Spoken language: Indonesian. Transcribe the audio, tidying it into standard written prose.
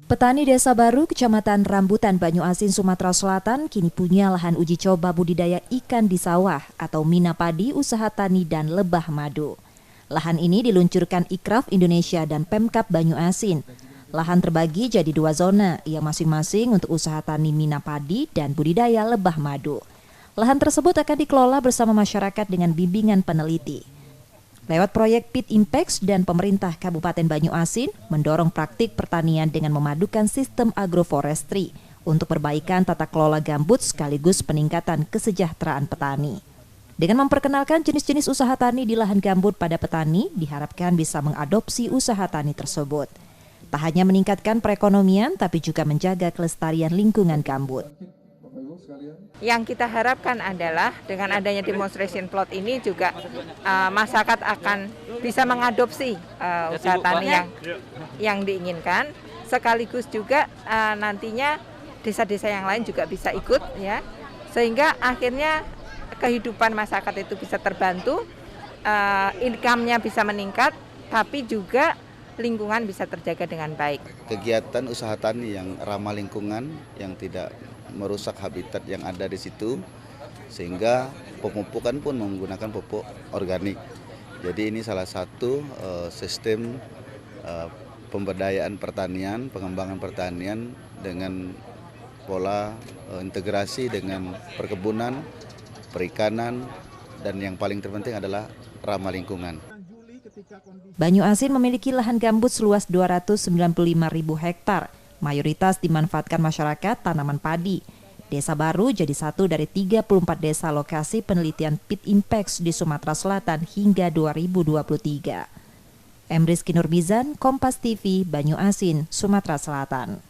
Petani Desa Baru, Kecamatan Rambutan, Banyuasin, Sumatera Selatan kini punya lahan uji coba budidaya ikan di sawah atau mina padi usaha tani dan lebah madu. Lahan ini diluncurkan Ikraf Indonesia dan Pemkab Banyuasin. Lahan terbagi jadi 2 zona yang masing-masing untuk usaha tani mina padi dan budidaya lebah madu. Lahan tersebut akan dikelola bersama masyarakat dengan bimbingan peneliti. Lewat proyek Pit Impact dan pemerintah Kabupaten Banyuasin mendorong praktik pertanian dengan memadukan sistem agroforestry untuk perbaikan tata kelola gambut sekaligus peningkatan kesejahteraan petani. Dengan memperkenalkan jenis-jenis usaha tani di lahan gambut pada petani, diharapkan bisa mengadopsi usaha tani tersebut. Tak hanya meningkatkan perekonomian, tapi juga menjaga kelestarian lingkungan gambut. Yang kita harapkan adalah dengan adanya demonstration plot ini juga masyarakat akan bisa mengadopsi usaha tani yang diinginkan, sekaligus juga nantinya desa-desa yang lain juga bisa ikut, ya, sehingga akhirnya kehidupan masyarakat itu bisa terbantu, income-nya bisa meningkat, tapi juga lingkungan bisa terjaga dengan baik. Kegiatan usaha tani yang ramah lingkungan, yang tidak merusak habitat yang ada di situ, sehingga pemupukan pun menggunakan pupuk organik. Jadi ini salah satu sistem pemberdayaan pertanian, pengembangan pertanian dengan pola integrasi dengan perkebunan, perikanan, dan yang paling terpenting adalah ramah lingkungan. Banyuasin memiliki lahan gambut seluas 295.000 hektar. Mayoritas dimanfaatkan masyarakat tanaman padi. Desa Baru jadi satu dari 34 desa lokasi penelitian Pit Impact di Sumatera Selatan hingga 2023. Emriski Nurbizan, Kompas TV, Banyuasin, Sumatera Selatan.